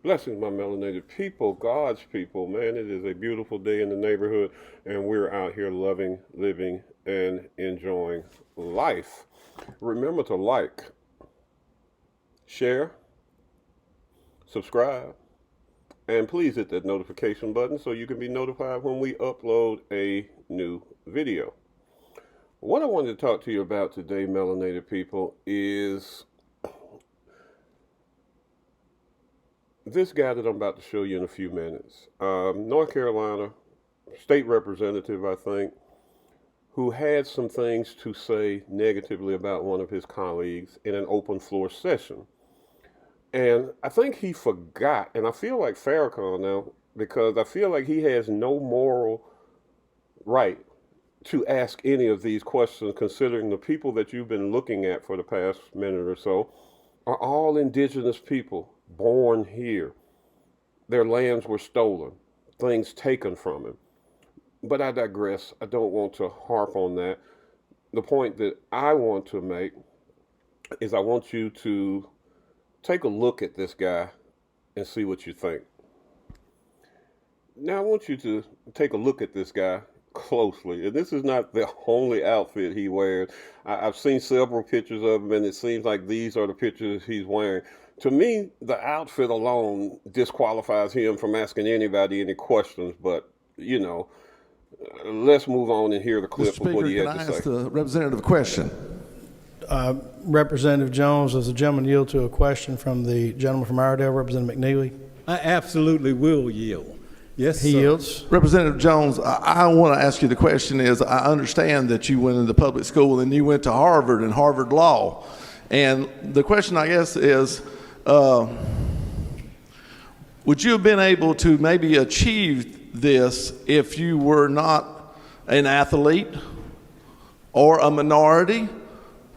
Blessings, my melanated people, God's people. Man, it is a beautiful day in the neighborhood, and we're out here loving, living, and enjoying life. Remember to like, share, subscribe, and please hit that notification button so you can be notified when we upload a new video. What I wanted to talk to you about today, melanated people, is this guy that I'm about to show you in a few minutes. North Carolina state representative, I think, who had some things to say negatively about one of his colleagues in an open floor session. And I think he forgot, and I feel like Farrakhan now, because I feel like he has no moral right to ask any of these questions, considering the people that you've been looking at for the past minute or so are all indigenous people born here. Their lands were stolen, things taken from them. But I digress. I don't want to harp on that. The point that I want to make is I want you to take a look at this guy and see what you think. Now, I want you to take a look at this guy closely. And this is not the only outfit he wears. I've seen several pictures of him, and it seems like these are the pictures he's wearing. To me, the outfit alone disqualifies him from asking anybody any questions, but, let's move on and hear the clip Mr. of what he Speaker, had can I to ask say. the representative a question? Representative Jones, does the gentleman yield to a question from the gentleman from Iredell, Representative McNeely? I absolutely will yield. Yes, He sir. yields. Representative Jones, I want to ask you the question is, I understand that you went into public school and you went to Harvard and Harvard Law. And the question, I guess, is, would you have been able to maybe achieve this if you were not an athlete or a minority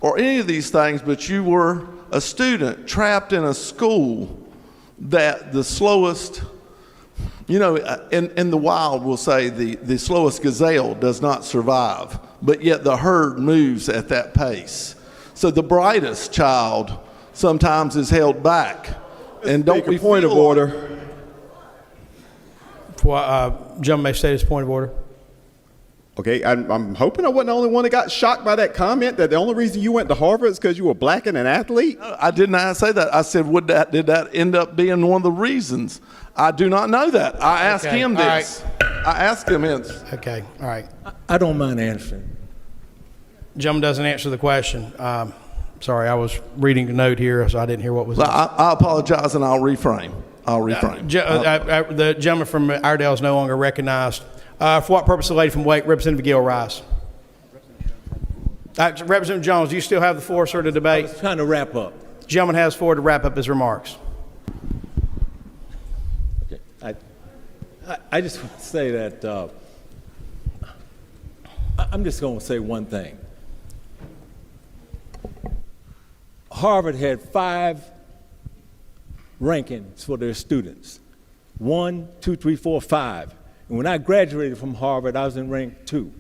or any of these things, but you were a student trapped in a school that the slowest, in the wild we'll say the slowest gazelle does not survive, but yet the herd moves at that pace. So the brightest child sometimes is held back. And don't we Point of feel like- order. Gentleman may state his point of order. Okay, I'm hoping I wasn't the only one that got shocked by that comment, that the only reason you went to Harvard is because you were black and an athlete. I did not say that. I said, did that end up being one of the reasons? I do not know that. I asked Okay, him all this. I asked him this. Okay, all right. I don't mind answering. Gentleman doesn't answer the question. Sorry, I was reading the note here, so I didn't hear what was. I apologize, and I'll reframe. The gentleman from Iredell is no longer recognized. For what purpose, the lady from Wake, Representative Gill, rise. Representative Jones, do you still have the floor, sir, to I debate? was trying to wrap up. Gentleman has the floor to wrap up his remarks. Okay. I just want to say that I'm just going to say one thing. Harvard had 5 rankings for their students. 1, 2, 3, 4, 5. And when I graduated from Harvard, I was in rank 2.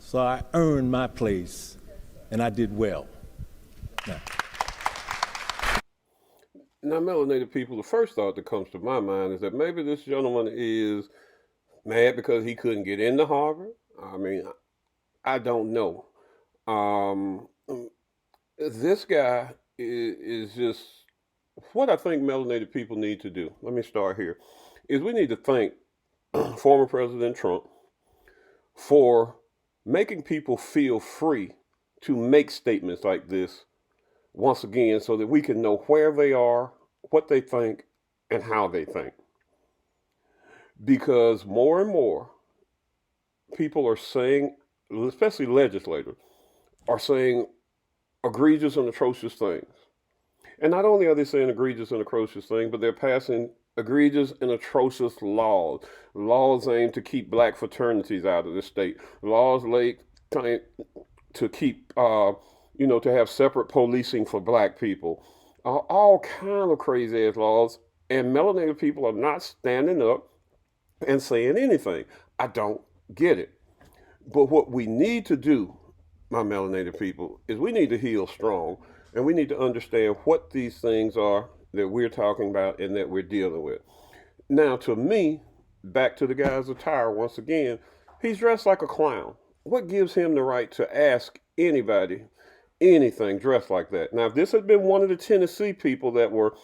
So I earned my place, and I did well. Now, melanated people, the first thought that comes to my mind is that maybe this gentleman is mad because he couldn't get into Harvard. I mean, I don't know. This guy is just what I think melanated people need to do. Let me start here. Is we need to thank former President Trump for making people feel free to make statements like this once again so that we can know where they are, what they think, and how they think. Because more and more people are saying, especially legislators, are saying egregious and atrocious things. And not only are they saying egregious and atrocious things, but they're passing egregious and atrocious laws. Laws aimed to keep black fraternities out of the state. Laws aimed to keep, to have separate policing for black people. All kind of crazy ass laws. And melanated people are not standing up and saying anything. I don't get it. But what we need to do, my melanated people, is we need to heal strong. And we need to understand what these things are that we're talking about and that we're dealing with. Now, to me, back to the guy's attire once again, he's dressed like a clown. What gives him the right to ask anybody anything dressed like that? Now, if this had been one of the Tennessee people that were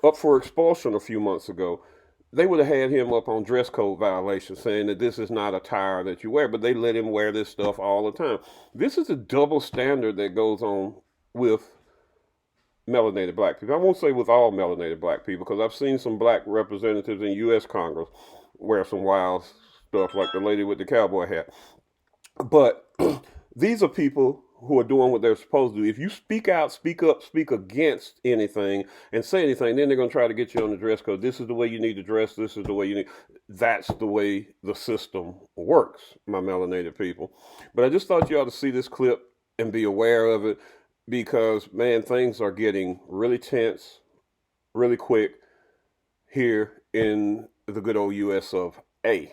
up for expulsion a few months ago, they would have had him up on dress code violations saying that this is not attire that you wear, but they let him wear this stuff all the time. This is a double standard that goes on with melanated black people. I won't say with all melanated black people, because I've seen some black representatives in U.S. Congress wear some wild stuff like the lady with the cowboy hat. But these are people who are doing what they're supposed to do. If you speak out, speak up, speak against anything and say anything, then they're going to try to get you on the dress code. This is the way you need to dress. This is the way you need. That's the way the system works, my melanated people. But I just thought you ought to see this clip and be aware of it, because, man, things are getting really tense, really quick here in the good old US of A.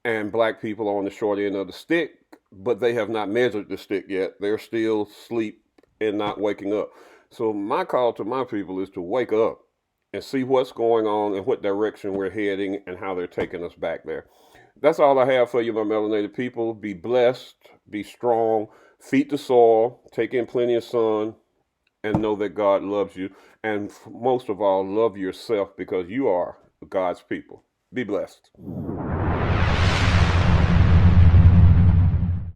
And black people are on the short end of the stick, but they have not measured the stick yet. They're still asleep and not waking up. So my call to my people is to wake up and see what's going on and what direction we're heading and how they're taking us back there. That's all I have for you, my melanated people. Be blessed, be strong, feed the soil, take in plenty of sun, and know that God loves you. And most of all, love yourself, because you are God's people. Be blessed.